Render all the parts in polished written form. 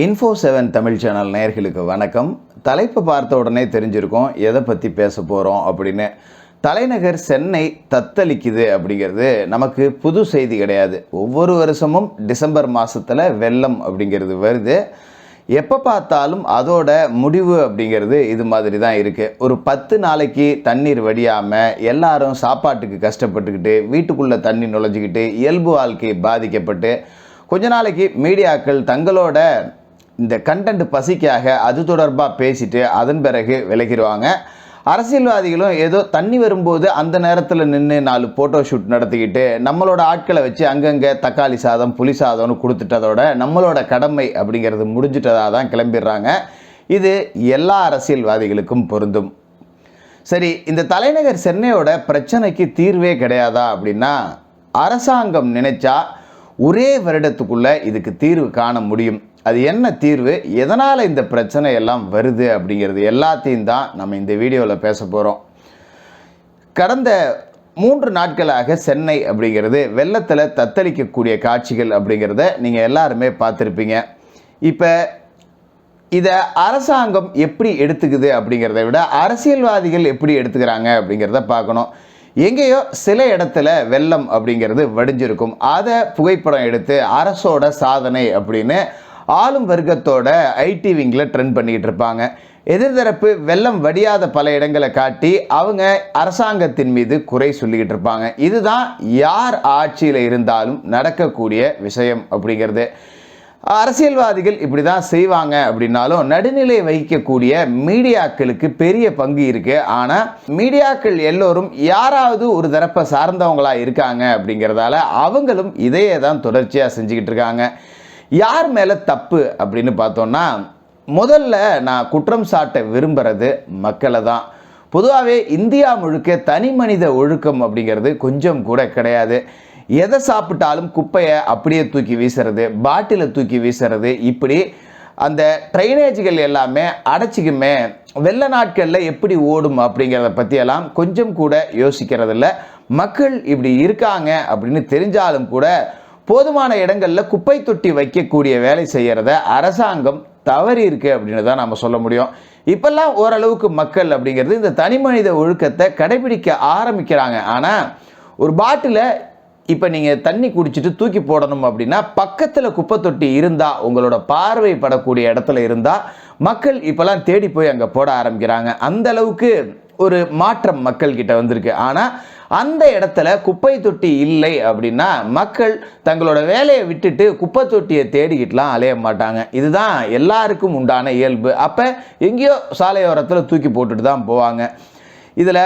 Info7 Tamil channel நேயர்களுக்கு வணக்கம். தலைப்பு பார்த்த உடனே தெரிஞ்சிருக்கும் எதை பற்றி பேச போகிறோம் அப்படின்னு. தலைநகர் சென்னை தத்தளிக்குது அப்படிங்கிறது நமக்கு புது செய்தி கிடையாது. ஒவ்வொரு வருஷமும் டிசம்பர் மாதத்தில் வெள்ளம் அப்படிங்கிறது வருது. எப்போ பார்த்தாலும் அதோட முடிவு அப்படிங்கிறது இது மாதிரி தான் இருக்குது. ஒரு 10 நாளைக்கு தண்ணீர் வடியாமல் எல்லாரும் சாப்பாட்டுக்கு கஷ்டப்பட்டுக்கிட்டு வீட்டுக்குள்ளே தண்ணி நுழைஞ்சிக்கிட்டு இயல்பு வாழ்க்கை பாதிக்கப்பட்டு கொஞ்ச நாளைக்கு மீடியாக்கள் தங்களோட இந்த கண்டென்ட் பசிக்காக அது தொடர்பாக பேசிட்டு அதன் பிறகு விலகிடுவாங்க. அரசியல்வாதிகளும் ஏதோ தண்ணி வரும்போது அந்த நேரத்தில் நின்று 4 ஃபோட்டோ ஷூட் நடத்திக்கிட்டு நம்மளோட ஆட்களை வச்சு அங்கங்கே தக்காளி சாதம் புளி சாதம்னு கொடுத்துட்டதோட நம்மளோட கடமை அப்படிங்கிறது முடிஞ்சிட்டதாக தான் கிளம்பிடுறாங்க. இது எல்லா அரசியல்வாதிகளுக்கும் பொருந்தும். சரி, இந்த தலைநகர் சென்னையோட பிரச்சனைக்கு தீர்வே கிடையாதா அப்படின்னா, அரசாங்கம் நினைச்சா ஒரே வருடத்துக்குள்ளே இதுக்கு தீர்வு காண முடியும். அது என்ன தீர்வு, எதனால் இந்த பிரச்சனை எல்லாம் வருது அப்படிங்கிறது எல்லாத்தையும் தான் நம்ம இந்த வீடியோவில் பேச போகிறோம். கடந்த 3 நாட்களாக சென்னை அப்படிங்கிறது வெள்ளத்தில் தத்தளிக்கக்கூடிய காட்சிகள் அப்படிங்கிறத நீங்கள் எல்லாருமே பார்த்துருப்பீங்க. இப்போ இதை அரசாங்கம் எப்படி எடுத்துக்குது அப்படிங்கிறத விட அரசியல்வாதிகள் எப்படி எடுத்துக்கிறாங்க அப்படிங்கிறத பார்க்கணும். எங்கேயோ சில இடத்துல வெள்ளம் அப்படிங்கிறது வடிஞ்சிருக்கும். அதை புகைப்படம் எடுத்து அரசோட சாதனை அப்படின்னு ஆளும் வர்க்கத்தோட ஐடி விங்கில் ட்ரெண்ட் பண்ணிக்கிட்டு இருப்பாங்க. எதிர்தரப்பு வெள்ளம் வடியாத பல இடங்களை காட்டி அவங்க அரசாங்கத்தின் மீது குறை சொல்லிக்கிட்டு இருப்பாங்க. இதுதான் யார் ஆட்சியில் இருந்தாலும் நடக்கக்கூடிய விஷயம் அப்படிங்கிறது. அரசியல்வாதிகள் இப்படி தான் செய்வாங்க அப்படின்னாலும் நடுநிலை வகிக்கக்கூடிய மீடியாக்களுக்கு பெரிய பங்கு இருக்குது. ஆனால் மீடியாக்கள் எல்லோரும் யாராவது ஒரு தரப்பை சார்ந்தவங்களாக இருக்காங்க அப்படிங்கிறதால அவங்களும் இதையே தான் தொடர்ச்சியாக செஞ்சுக்கிட்டு இருக்காங்க. யார் மேலே தப்பு அப்படின்னு பார்த்தோன்னா, முதல்ல நான் குற்றம் சாட்ட விரும்புகிறது மக்களை தான். பொதுவாகவே இந்தியா முழுக்க தனி மனித ஒழுக்கம் அப்படிங்கிறது கொஞ்சம் கூட கிடையாது. எதை சாப்பிட்டாலும் குப்பையை அப்படியே தூக்கி வீசுறது, பாட்டிலை தூக்கி வீசுறது, இப்படி அந்த ட்ரைனேஜ்கள் எல்லாமே அடைச்சிக்குமே, வெள்ள நாட்களில் எப்படி ஓடும் அப்படிங்கிறத பற்றியெல்லாம் கொஞ்சம் கூட யோசிக்கிறதில்ல. மக்கள் இப்படி இருக்காங்க அப்படின்னு தெரிஞ்சாலும் கூட போதுமான இடங்களில் குப்பை தொட்டி வைக்கக்கூடிய வேலை செய்கிறத அரசாங்கம் தவறி இருக்கு அப்படின்னு தான் நம்ம சொல்ல முடியும். இப்பெல்லாம் ஓரளவுக்கு மக்கள் அப்படிங்கிறது இந்த தனி மனித ஒழுக்கத்தை கடைபிடிக்க ஆரம்பிக்கிறாங்க. ஆனால் ஒரு பாட்டிலை இப்போ நீங்கள் தண்ணி குடிச்சிட்டு தூக்கி போடணும் அப்படின்னா பக்கத்தில் குப்பை தொட்டி இருந்தால், உங்களோட பார்வை படக்கூடிய இடத்துல இருந்தால் மக்கள் இப்போல்லாம் தேடி போய் அங்கே போட ஆரம்பிக்கிறாங்க. அந்த அளவுக்கு ஒரு மாற்றம் மக்கள் கிட்ட வந்திருக்கு. ஆனால் அந்த இடத்துல குப்பை தொட்டி இல்லை அப்படின்னா மக்கள் தங்களோட வேலையை விட்டுட்டு குப்பை தொட்டியை தேடிக்கிட்டுலாம் அலைய மாட்டாங்க. இதுதான் எல்லாருக்கும் உண்டான இயல்பு. அப்போ எங்கேயோ சாலையோரத்தில் தூக்கி போட்டுட்டு தான் போவாங்க. இதில்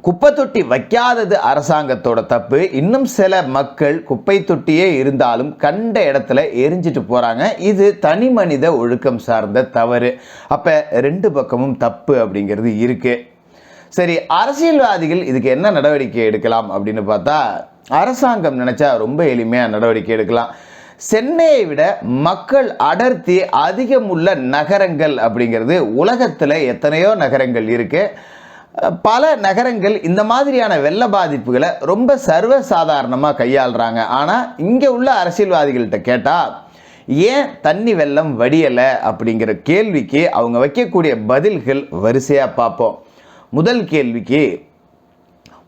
குப்பை தொட்டி வைக்காதது அரசாங்கத்தோட தப்பு. இன்னும் சில மக்கள் குப்பை தொட்டியே இருந்தாலும் கண்ட இடத்துல எரிஞ்சிட்டு போகிறாங்க. இது தனி மனித ஒழுக்கம் சார்ந்த தவறு. அப்போ 2 பக்கமும் தப்பு அப்படிங்கிறது இருக்குது. சரி, அரசியல்வாதிகள் இதுக்கு என்ன நடவடிக்கை எடுக்கலாம் அப்படின்னு பார்த்தா, அரசாங்கம் நினச்சா ரொம்ப எளிமையாக நடவடிக்கை எடுக்கலாம். சென்னையை விட மக்கள் அடர்த்தி அதிகம் உள்ள நகரங்கள் அப்படிங்கிறது உலகத்தில் எத்தனையோ நகரங்கள் இருக்குது. பல நகரங்கள் இந்த மாதிரியான வெள்ள பாதிப்புகளை ரொம்ப சர்வசாதாரணமாக கையாளுறாங்க. ஆனால் இங்கே உள்ள அரசியல்வாதிகள்கிட்ட கேட்டால் ஏன் தண்ணி வெள்ளம் வடியலை அப்படிங்கிற கேள்விக்கு அவங்க வைக்கக்கூடிய பதில்கள் வரிசையாக பார்ப்போம். முதல் கேள்விக்கு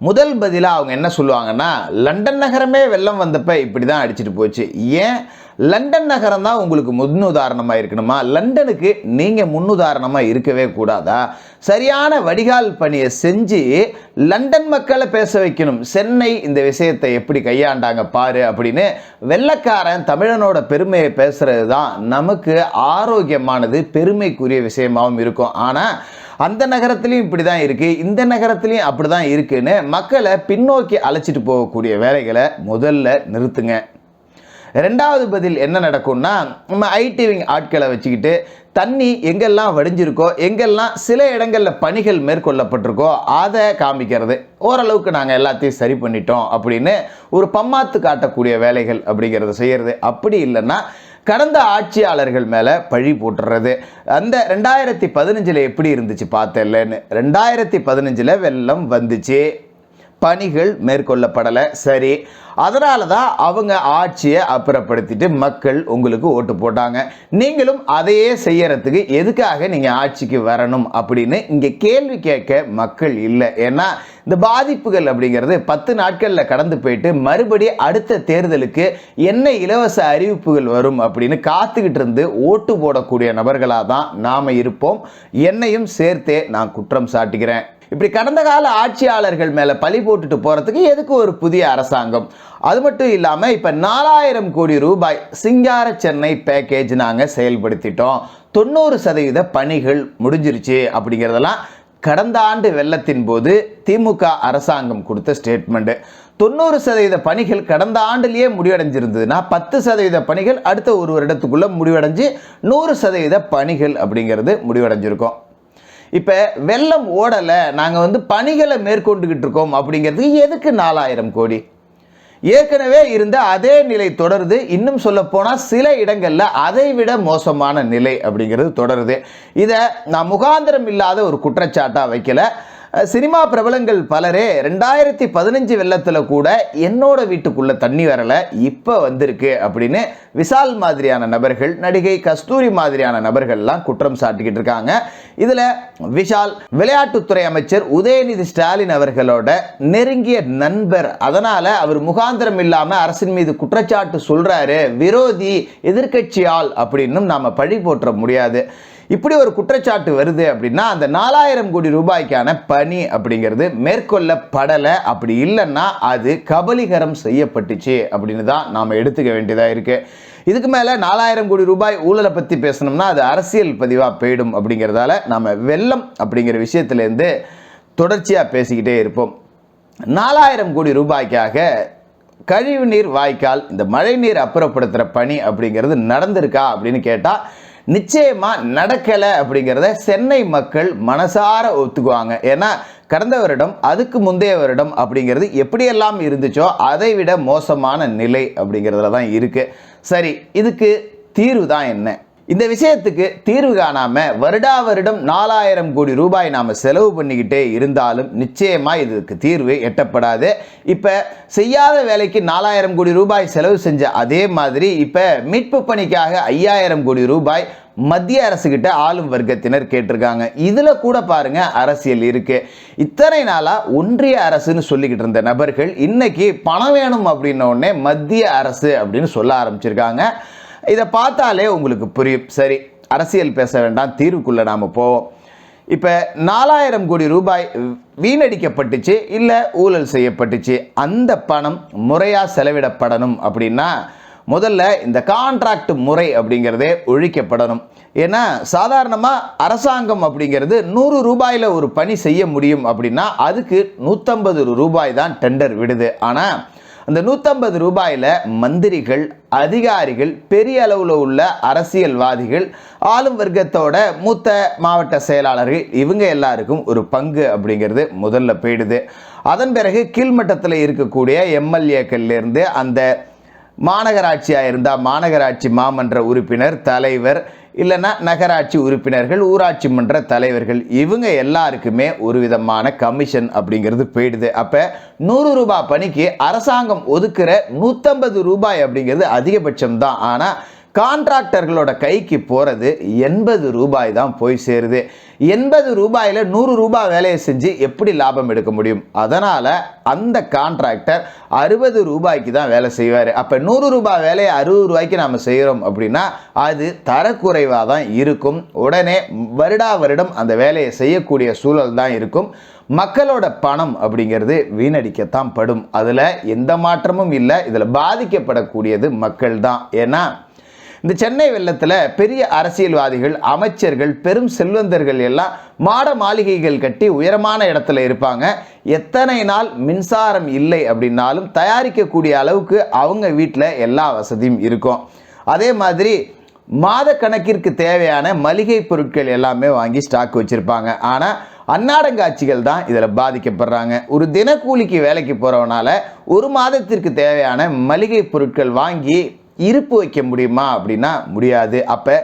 முதல் பதிலாக அவங்க என்ன சொல்லுவாங்கன்னா, லண்டன் நகரமே வெள்ளம் வந்தப்போ இப்படி தான் அடிச்சுட்டு போச்சு. ஏன் லண்டன் நகரம் தான் உங்களுக்கு முன்னுதாரணமாக இருக்கணுமா? லண்டனுக்கு நீங்கள் முன்னுதாரணமாக இருக்கவே கூடாதா? சரியான வடிகால் பணியை செஞ்சு லண்டன் மக்களை பேச வைக்கணும். சென்னை இந்த விஷயத்தை எப்படி கையாண்டாங்க பாரு அப்படின்னு வெள்ளக்காரன் தமிழனோட பெருமையை பேசுறது தான் நமக்கு ஆரோக்கியமானது, பெருமைக்குரிய விஷயமாகவும் இருக்கும். ஆனால் அந்த நகரத்துலையும் இப்படி தான் இருக்குது, இந்த நகரத்துலையும் அப்படி தான் இருக்குன்னு மக்களை பின்னோக்கி அழைச்சிட்டு போகக்கூடிய வேலைகளை முதல்ல நிறுத்துங்க. 2வது பதில் என்ன நடக்கும்னா, நம்ம ஐடிவிங் ஆட்களை வச்சுக்கிட்டு தண்ணி எங்கெல்லாம் வடிஞ்சிருக்கோ, எங்கெல்லாம் சில இடங்களில் பணிகள் மேற்கொள்ளப்பட்டிருக்கோ அதை காமிக்கிறது. ஓரளவுக்கு நாங்கள் எல்லாத்தையும் சரி பண்ணிட்டோம் அப்படின்னு ஒரு பம்மாத்து காட்டக்கூடிய வேலைகள் அப்படிங்கிறத செய்கிறது. அப்படி இல்லைன்னா கடந்த ஆட்சியாளர்கள் மேலே பழி போட்டுறது. அந்த 2015 எப்படி இருந்துச்சு பார்த்தேன்லன்னு. 2015 வெள்ளம் வந்துச்சு. பணிகள் மேற்கொள்ளப்படலை. சரி, அதனால தான் அவங்க ஆட்சியை அப்புறப்படுத்திட்டு மக்கள் உங்களுக்கு ஓட்டு போட்டாங்க. நீங்களும் அதையே செய்யறதுக்கு எதுக்காக நீங்கள் ஆட்சிக்கு வரணும் அப்படின்னு இங்கே கேள்வி கேட்க மக்கள் இல்லை. ஏன்னா இந்த பாதிப்புகள் அப்படிங்கிறது 10 நாட்களில் கடந்து போயிட்டு மறுபடி அடுத்த தேர்தலுக்கு என்ன இலவச அறிவிப்புகள் வரும் அப்படின்னு காத்துக்கிட்டு இருந்து ஓட்டு போடக்கூடிய நபர்களாக தான் நாம் இருப்போம். என்னையும் சேர்த்தே நான் குற்றம் சாட்டுகிறேன். இப்படி கடந்த கால ஆட்சியாளர்கள் மேல பழி போட்டுட்டு போறதுக்கு எதுக்கு ஒரு புதிய அரசாங்கம்? அது மட்டும் இல்லாம இப்ப 4000 கோடி ரூபாய் சிங்கார சென்னை பேக்கேஜ் நாங்க செயல்படுத்திட்டோம், 90% பணிகள் முடிஞ்சிருச்சு அப்படிங்கிறதெல்லாம் கடந்த ஆண்டு வெள்ளத்தின் போது திமுக அரசாங்கம் கொடுத்த ஸ்டேட்மெண்ட். 90% பணிகள் கடந்த ஆண்டிலேயே முடிவடைஞ்சிருந்ததுன்னா 10% பணிகள் அடுத்த ஒரு வருடத்துக்குள்ள முடிவடைஞ்சு 100% பணிகள் அப்படிங்கிறது முடிவடைஞ்சிருக்கும். இப்போ வெள்ளம் ஓடலை, நாங்கள் பணிகளை மேற்கொண்டுகிட்டு இருக்கோம் அப்படிங்கிறதுக்கு எதுக்கு 4000 கோடி? ஏற்கனவே இருந்த அதே நிலை தொடருது. இன்னும் சொல்ல போனால் சில இடங்களில் அதை விட மோசமான நிலை அப்படிங்கிறது தொடருது. இதை நான் முகாந்திரம் இல்லாத ஒரு குற்றச்சாட்டாக வைக்கல. சினிமா பிரபலங்கள் பலரே 2015 வெள்ளத்தில் கூட என்னோட வீட்டுக்குள்ள தண்ணி வரல, இப்போ வந்திருக்கு அப்படின்னு விசால் மாதிரியான நபர்கள், நடிகை கஸ்தூரி மாதிரியான நபர்கள்லாம் குற்றம் சாட்டிக்கிட்டு இருக்காங்க. இதில் விஷால் விளையாட்டுத்துறை அமைச்சர் உதயநிதி ஸ்டாலின் அவர்களோட நெருங்கிய நண்பர். அதனால அவர் முகாந்திரம் இல்லாமல் அரசின் மீது குற்றச்சாட்டு சொல்றாரு, விரோதி எதிர்கட்சி ஆள் அப்படின்னு நாம பழி போற்ற முடியாது. இப்படி ஒரு குற்றச்சாட்டு வருது அப்படின்னா அந்த 4000 கோடி ரூபாய்க்கான பணி அப்படிங்கிறது மேற்கொள்ளப்படலை. அப்படி இல்லைன்னா அது கபலீகரம் செய்யப்பட்டுச்சு அப்படின்னு தான் நாம் எடுத்துக்க வேண்டியதாக இருக்கு. இதுக்கு மேலே 4000 கோடி ரூபாய் ஊழலை பற்றி பேசணும்னா அது அரசியல் பதிவாக போயிடும். அப்படிங்கிறதால நம்ம வெள்ளம் அப்படிங்கிற விஷயத்துலேருந்து தொடர்ச்சியாக பேசிக்கிட்டே இருப்போம். 4000 கோடி ரூபாய்க்காக கழிவுநீர் வாய்க்கால் இந்த மழைநீர் அப்புறப்படுத்துகிற பணி அப்படிங்கிறது நடந்திருக்கா அப்படின்னு கேட்டால் நிச்சயமா நடக்கலை அப்படிங்கிறத சென்னை மக்கள் மனசார ஒத்துக்குவாங்க. ஏன்னா கடந்த வருடம் அதுக்கு முந்தைய வருடம் அப்படிங்கிறது எப்படியெல்லாம் இருந்துச்சோ அதை விட மோசமான நிலை அப்படிங்கிறதுல தான் இருக்கு. சரி, இதுக்கு தீர்வு தான் என்ன? இந்த விஷயத்துக்கு தீர்வு காணாம வருடா வருடம் 4000 கோடி ரூபாய் நாம செலவு பண்ணிக்கிட்டே இருந்தாலும் நிச்சயமா இதுக்கு தீர்வு எட்டப்படாது. இப்ப செய்யாத வேலைக்கு 4000 கோடி ரூபாய் செலவு செஞ்ச அதே மாதிரி இப்ப மீட்பு பணிக்காக 5000 கோடி ரூபாய் மத்திய அரசு கிட்ட ஆளும் வர்க்கத்தினர் கேட்டிருக்காங்க. இதுல கூட பாருங்க அரசியல் இருக்கு. இத்தனை நாளா ஒன்றிய அரசுன்னு சொல்லிக்கிட்டு இருந்த நபர்கள் இன்னைக்கு பணம் வேணும் அப்படின்ன உடனே மத்திய அரசு அப்படின்னு சொல்ல ஆரம்பிச்சிருக்காங்க. இதை பார்த்தாலே உங்களுக்கு புரியும். சரி, அரசியல் பேச வேண்டாம், தீர்வுக்குள்ள நாம போவோம். இப்போ 4000 கோடி ரூபாய் வீணடிக்கப்பட்டுச்சு இல்லை ஊழல் செய்யப்பட்டுச்சு, அந்த பணம் முறையாக செலவிடப்படணும் அப்படின்னா முதல்ல இந்த கான்ட்ராக்ட் முறை அப்படிங்கிறதே ஒழிக்கப்படணும். ஏன்னா சாதாரணமாக அரசாங்கம் அப்படிங்கிறது 100 ரூபாயில் ஒரு பணி செய்ய முடியும் அப்படின்னா அதுக்கு 150 ரூபாய் தான் டெண்டர் விடுது. ஆனால் அந்த 150 ரூபாயில் மந்திரிகள், அதிகாரிகள், பெரிய அளவில் உள்ள அரசியல்வாதிகள், ஆளும் வர்க்கத்தோட மூத்த மாவட்ட செயலாளர்கள் இவங்க எல்லாருக்கும் ஒரு பங்கு அப்படிங்கிறது முதல்ல போயிடுது. அதன் பிறகு கீழ்மட்டத்தில் இருக்கக்கூடிய எம்எல்ஏக்கள்லேருந்து அந்த மாநகராட்சியாக இருந்தால் மாநகராட்சி மாமன்ற உறுப்பினர், தலைவர், இல்லைன்னா நகராட்சி உறுப்பினர்கள், ஊராட்சி மன்ற தலைவர்கள் இவங்க எல்லாருக்குமே ஒரு விதமான கமிஷன் அப்படிங்கிறது போயிடுது. அப்போ 100 ரூபாய் பணிக்கு அரசாங்கம் ஒதுக்குற 150 ரூபாய் அப்படிங்கிறது அதிகபட்சம் தான். ஆனால் கான்ட்ராக்டர்களோட கைக்கு போகிறது 80 ரூபாய் தான் போய் சேருது. 80 ரூபாயில் 100 ரூபாய் வேலையை செஞ்சு எப்படி லாபம் எடுக்க முடியும்? அதனால் அந்த கான்ட்ராக்டர் 60 ரூபாய்க்கு தான் வேலை செய்வார். அப்போ 100 ரூபாய் வேலையை 60 ரூபாய்க்கு நாம் செய்கிறோம் அப்படின்னா அது தரக்குறைவாக தான் இருக்கும். உடனே வருடா வருடம் அந்த வேலையை செய்யக்கூடிய சூழல் தான் இருக்கும். மக்களோட பணம் அப்படிங்கிறது வீணடிக்கத்தான் படும். அதில் எந்த மாற்றமும் இல்லை. இதில் பாதிக்கப்படக்கூடியது மக்கள் தான். ஏன்னா இந்த சென்னை வெள்ளத்தில் பெரிய அரசியல்வாதிகள், அமைச்சர்கள், பெரும் செல்வந்தர்கள் எல்லாம் மாட மாளிகைகள் கட்டி உயரமான இடத்துல இருப்பாங்க. எத்தனை நாள் மின்சாரம் இல்லை அப்படின்னாலும் தயாரிக்கக்கூடிய அளவுக்கு அவங்க வீட்டில் எல்லா வசதியும் இருக்கும். அதே மாதிரி மாத கணக்கிற்கு தேவையான மளிகை பொருட்கள் எல்லாமே வாங்கி ஸ்டாக் வச்சுருப்பாங்க. ஆனால் அன்னாடங்காட்சிகள் தான் இதில் பாதிக்கப்படுறாங்க. ஒரு தினக்கூலிக்கு வேலைக்கு போகிறவனால ஒரு மாதத்திற்கு தேவையான மளிகை பொருட்கள் வாங்கி இருப்பு வைக்க முடியுமா அப்படின்னா முடியாது. அப்போ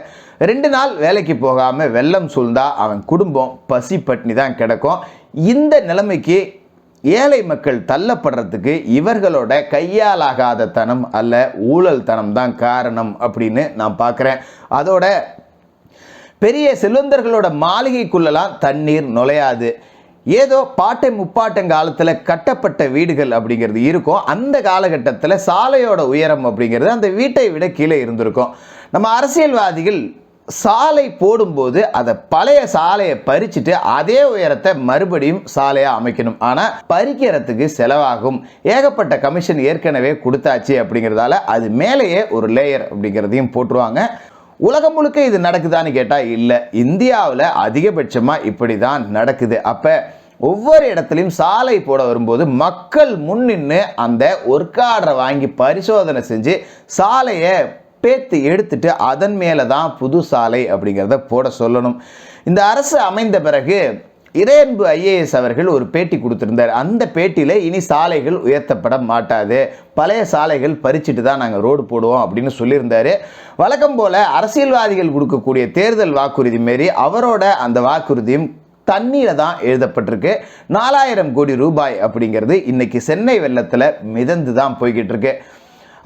2 நாள் வேலைக்கு போகாமல் வெள்ளம் சூழ்ந்தா அவன் குடும்பம் பசி பட்டினி தான் கிடக்கும். இந்த நிலைமைக்கு ஏழை மக்கள் தள்ளப்படுறதுக்கு இவர்களோட கையாலாகாத தனம் அல்ல ஊழல் தனம் தான் காரணம் அப்படின்னு நான் பார்க்குறேன். அதோட பெரிய செல்வந்தர்களோட மாளிகைக்குள்ளெல்லாம் தண்ணீர் நுழையாது. ஏதோ பாட்டை முப்பாட்டங்காலத்தில் கட்டப்பட்ட வீடுகள் அப்படிங்கிறது இருக்கும். அந்த காலகட்டத்தில் சாலையோட உயரம் அப்படிங்கிறது அந்த வீட்டை விட கீழே இருந்திருக்கும். நம்ம அரசியல்வாதிகள் சாலை போடும்போது அதை பழைய சாலையை பறிச்சுட்டு அதே உயரத்தை மறுபடியும் சாலையாக அமைக்கணும். ஆனால் பறிக்கிறதுக்கு செலவாகும். ஏகப்பட்ட கமிஷன் ஏற்கனவே கொடுத்தாச்சு அப்படிங்கிறதால அது மேலேயே ஒரு லேயர் அப்படிங்கிறதையும் போட்டுருவாங்க. உலகம் முழுக்க இது நடக்குதான்னு கேட்டால் இல்லை. இந்தியாவில் அதிகபட்சமாக இப்படி தான் நடக்குது. அப்போ ஒவ்வொரு இடத்துலையும் சாலை போட வரும்போது மக்கள் முன்னின்று அந்த ஒர்க் ஆர்டரை வாங்கி பரிசோதனை செஞ்சு சாலையை பேத்து எடுத்துட்டு அதன் மேலே தான் புது சாலை அப்படிங்கிறத போட சொல்லணும். இந்த அரசு அமைந்த பிறகு இறையன்பு ஐஏஎஸ் அவர்கள் ஒரு பேட்டி கொடுத்திருந்தார். அந்த பேட்டியில் இனி சாலைகள் உயர்த்தப்பட மாட்டாது, பழைய சாலைகள் பறிச்சுட்டு தான் நாங்கள் ரோடு போடுவோம் அப்படின்னு சொல்லியிருந்தாரு. வழக்கம் போல அரசியல்வாதிகள் கொடுக்கக்கூடிய தேர்தல் வாக்குறுதி மாரி அவரோட அந்த வாக்குறுதியும் தண்ணீரை தான் எழுதப்பட்டிருக்கு. 4000 கோடி ரூபாய் அப்படிங்கிறது இன்னைக்கு சென்னை வெள்ளத்தில் மிதந்து தான் போய்கிட்டு இருக்கு.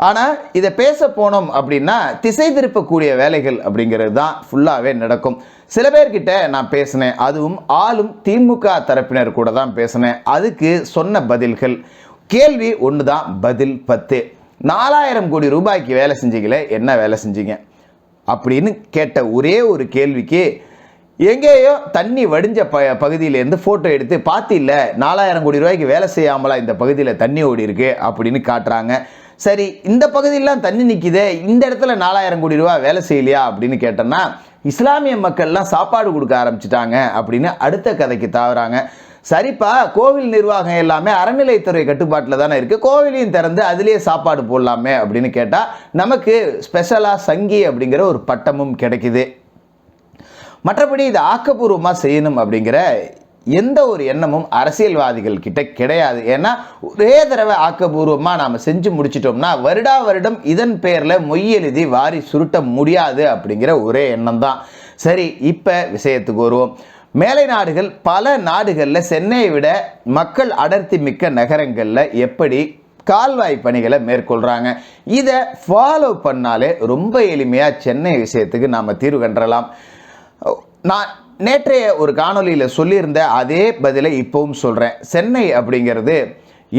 ஆனால் இதை பேச போனோம் அப்படின்னா திசை திருப்பக்கூடிய வேலைகள் அப்படிங்கிறது தான் ஃபுல்லாகவே நடக்கும். சில பேர்கிட்ட நான் பேசினேன், அதுவும் ஆளும் திமுக தரப்பினர் கூட தான் பேசினேன். அதுக்கு சொன்ன பதில்கள், கேள்வி ஒன்று தான், பதில் 10. 4000 கோடி ரூபாய்க்கு வேலை செஞ்சீங்களே, என்ன வேலை செஞ்சீங்க அப்படின்னு கேட்ட ஒரே ஒரு கேள்விக்கு எங்கேயோ தண்ணி வடிஞ்ச பகுதியிலேருந்து ஃபோட்டோ எடுத்து பார்த்தில்ல 4000 கோடி ரூபாய்க்கு வேலை செய்யாமலா இந்த பகுதியில் தண்ணி ஓடி இருக்கு அப்படின்னு காட்டுறாங்க. சரி, இந்த பகுதியெல்லாம் தண்ணி நிற்கிதே, இந்த இடத்துல 4000 கோடி ரூபா வேலை செய்யலையா அப்படின்னு கேட்டோன்னா இஸ்லாமிய மக்கள்லாம் சாப்பாடு கொடுக்க ஆரம்பிச்சிட்டாங்க அப்படின்னு அடுத்த கதைக்கு தாவுறாங்க. சரிப்பா, கோவில் நிர்வாகம் எல்லாமே அறநிலைத்துறை கட்டுப்பாட்டில் தானே இருக்குது, கோவிலையும் திறந்து அதுலேயே சாப்பாடு போடலாமே அப்படின்னு கேட்டால் நமக்கு ஸ்பெஷலாக சங்கி அப்படிங்கிற ஒரு பட்டமும் கிடைக்குது. மற்றபடி இது ஆக்கப்பூர்வமாக செய்யணும் அப்படிங்கிற எந்த ஒரு எண்ணமும் அரசியல்வாதிகள் கிட்ட கிடையாது. ஏன்னா ஒரே தடவை ஆக்கப்பூர்வமாக நாம் செஞ்சு முடிச்சிட்டோம்னா வருடா வருடம் இதன் பேரில் மொய் எழுதி வாரி சுருட்ட முடியாது அப்படிங்கிற ஒரே எண்ணம் தான். சரி, இப்போ விஷயத்துக்கு வருவோம். மேலை நாடுகள், பல நாடுகளில் சென்னையை விட மக்கள் அடர்த்தி மிக்க நகரங்களில் எப்படி கால்வாய் பணிகளை மேற்கொள்கிறாங்க, இதை ஃபாலோ பண்ணாலே ரொம்ப எளிமையாக சென்னை விஷயத்துக்கு நாம் தீர்வு கண்டறலாம். நான் நேற்றைய ஒரு காணொலியில் சொல்லியிருந்த அதே பதிலை இப்பவும் சொல்கிறேன். சென்னை அப்படிங்கிறது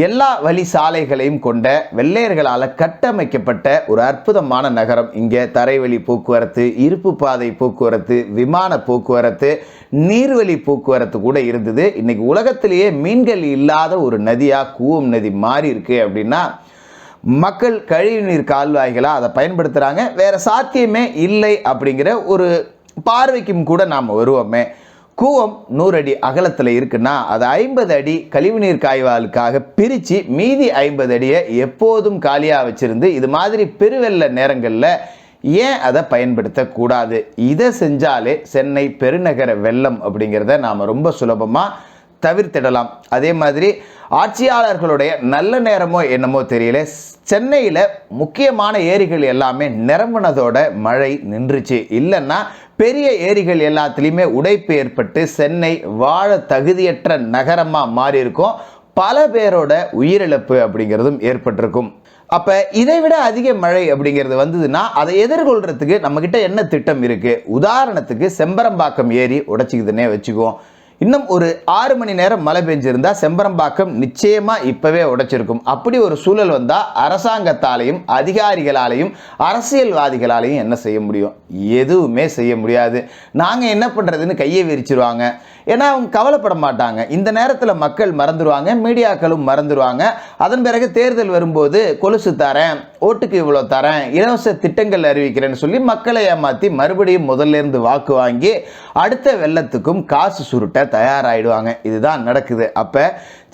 எல்லா வழி சாலைகளையும் கொண்ட வெள்ளையர்களால் கட்டமைக்கப்பட்ட ஒரு அற்புதமான நகரம். இங்கே தரைவழி போக்குவரத்து, இருப்பு பாதை போக்குவரத்து, விமான போக்குவரத்து, நீர்வழி போக்குவரத்து கூட இருந்தது. இன்னைக்கு உலகத்திலேயே மீன்கள் இல்லாத ஒரு நதியாக கூவம் நதி மாறி இருக்கு அப்படின்னா மக்கள் கழிவுநீர் கால்வாய்களாக அதை பயன்படுத்துகிறாங்க. வேறு சாத்தியமே இல்லை அப்படிங்கிற ஒரு பார்வைக்கும் கூட நாம் வருவோமே. கூவம் 100 அடி அகலத்தில் இருக்குன்னா அது 50 அடி கழிவுநீர் காய்வாலுக்காக பிரித்து மீதி 50 அடியை எப்போதும் காலியாக வச்சுருந்து இது மாதிரி பெருவெள்ள நேரங்களில் ஏன் அதை பயன்படுத்தக்கூடாது? இதை செஞ்சாலே சென்னை பெருநகர வெள்ளம் அப்படிங்கிறத நாம் ரொம்ப சுலபமாக தவிர்த்திடலாம். அதே மாதிரி ஆட்சியாளர்களுடைய நல்ல நேரமோ என்னமோ தெரியல, சென்னையில் முக்கியமான ஏரிகள் எல்லாமே நிரம்பினதோட மழை நின்றுச்சு. இல்லைன்னா பெரிய ஏரிகள் எல்லாத்துலேயுமே உடைப்பு ஏற்பட்டு சென்னை வாழ தகுதியற்ற நகரமாக மாறி இருக்கும். பல பேரோட உயிரிழப்பு அப்படிங்கிறதும் ஏற்பட்டிருக்கும். அப்போ இதை விட அதிக மழை அப்படிங்கிறது வந்ததுன்னா அதை எதிர்கொள்கிறதுக்கு நம்மக்கிட்ட என்ன திட்டம் இருக்குது? உதாரணத்துக்கு செம்பரம்பாக்கம் ஏரி உடைச்சிக்குதுன்னே வச்சுக்குவோம். இன்னும் ஒரு 6 மணி நேரம் மழை பெஞ்சிருந்தா செம்பரம்பாக்கம் நிச்சயமாக இப்போவே உடைச்சிருக்கும். அப்படி ஒரு சூழல் வந்தால் அரசாங்கத்தாலையும் அதிகாரிகளாலையும் அரசியல்வாதிகளாலையும் என்ன செய்ய முடியும்? எதுவுமே செய்ய முடியாது. நாங்கள் என்ன பண்ணுறதுன்னு கையை விரிச்சிருவாங்க. ஏன்னா அவங்க கவலைப்பட மாட்டாங்க. இந்த நேரத்தில் மக்கள் மறந்துடுவாங்க, மீடியாக்களும் மறந்துடுவாங்க. அதன் பிறகு தேர்தல் வரும்போது கொலுசு தரேன், ஓட்டுக்கு இவ்வளோ தரேன், இலவச திட்டங்கள் அறிவிக்கிறேன்னு சொல்லி மக்களை ஏமாற்றி மறுபடியும் முதல்ல இருந்து வாக்கு வாங்கி அடுத்த வெள்ளத்துக்கும் காசு சுருட்ட தயாராகிடுவாங்க. இதுதான் நடக்குது. அப்போ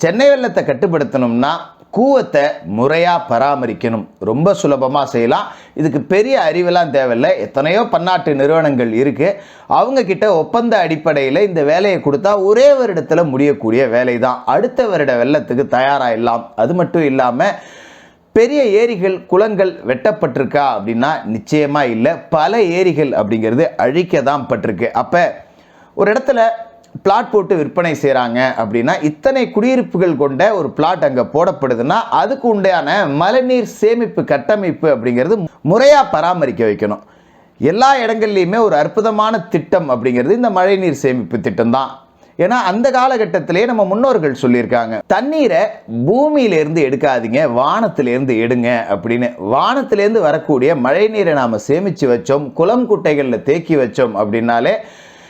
சென்னை வெள்ளத்தை கட்டுப்படுத்தணும்னா கூவத்தை முறையாக பராமரிக்கணும். ரொம்ப சுலபமாக செய்யலாம். இதுக்கு பெரிய அறிவெல்லாம் தேவையில்லை. எத்தனையோ பன்னாட்டு நிறுவனங்கள் இருக்குது. அவங்கக்கிட்ட ஒப்பந்த அடிப்படையில் இந்த வேலையை கொடுத்தா ஒரே வருடத்தில் முடியக்கூடிய வேலை தான். அடுத்த வருட வெள்ளத்துக்கு தயாராகிடலாம். அது மட்டும் இல்லாமல் பெரிய ஏரிகள் குளங்கள் வெட்டப்பட்டிருக்கா அப்படின்னா நிச்சயமாக இல்லை. பல ஏரிகள் அப்படிங்கிறது அழிக்க தான் பட்டிருக்கு. அப்போ ஒரு இடத்துல பிளாட் போட்டு விற்பனை செய்கிறாங்க அப்படின்னா, இத்தனை குடியிருப்புகள் கொண்ட ஒரு பிளாட் அங்கே போடப்படுதுன்னா அதுக்கு உண்டான மழைநீர் சேமிப்பு கட்டமைப்பு அப்படிங்கிறது முறையாக பராமரிக்க வைக்கணும். எல்லா இடங்கள்லையுமே ஒரு அற்புதமான திட்டம் அப்படிங்கிறது இந்த மழைநீர் சேமிப்பு திட்டம் தான். ஏன்னா அந்த காலகட்டத்திலே நம்ம முன்னோர்கள் சொல்லியிருக்காங்க, தண்ணீரை பூமியிலேருந்து எடுக்காதீங்க, வானத்திலேருந்து எடுங்க அப்படின்னு. வானத்திலேருந்து வரக்கூடிய மழை நீரை நாம் சேமித்து வச்சோம், குளம் குட்டைகளில் தேக்கி வச்சோம் அப்படின்னாலே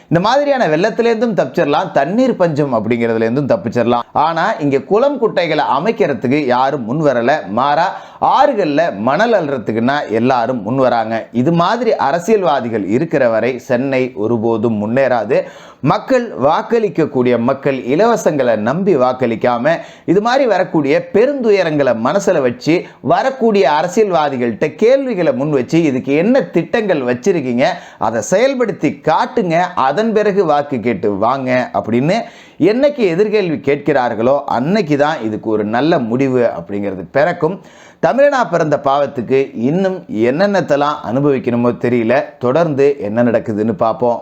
இந்த மாதிரியான வெள்ளத்திலேருந்தும் தப்பிச்சிடலாம், தண்ணீர் பஞ்சம் அப்படிங்கிறதுலேருந்தும் தப்பிச்சிடலாம். ஆனால் இங்கே குளம் குட்டைகளை அமைக்கிறதுக்கு யாரும் முன் வரலை. மாறா ஆறுகளில் மணல் அள்ளுறதுக்குன்னா எல்லாரும் முன் வராங்க. இது மாதிரி அரசியல்வாதிகள் இருக்கிற வரை சென்னை ஒருபோதும் முன்னேறாது. மக்கள் வாக்களிக்கக்கூடிய மக்கள் இலவசங்களை நம்பி வாக்களிக்காம இது மாதிரி வரக்கூடிய பெருந்துயரங்களை மனசில் வச்சு வரக்கூடிய அரசியல்வாதிகள்கிட்ட கேள்விகளை முன் வச்சு இதுக்கு என்ன திட்டங்கள் வச்சிருக்கீங்க, அதை செயல்படுத்தி காட்டுங்க, அதன் பிறகு வாக்கு கேட்டு வாங்க அப்படின்னு என்னைக்கு எதிர்கேள்வி கேட்கிறார்களோ அன்னைக்கு தான் இதுக்கு ஒரு நல்ல முடிவு அப்படிங்கிறது பிறக்கும். தமிழனா பிறந்த பாவத்துக்கு இன்னும் என்னென்னத்தெல்லாம் அனுபவிக்கணுமோ தெரியல. தொடர்ந்து என்ன நடக்குதுன்னு பார்ப்போம்.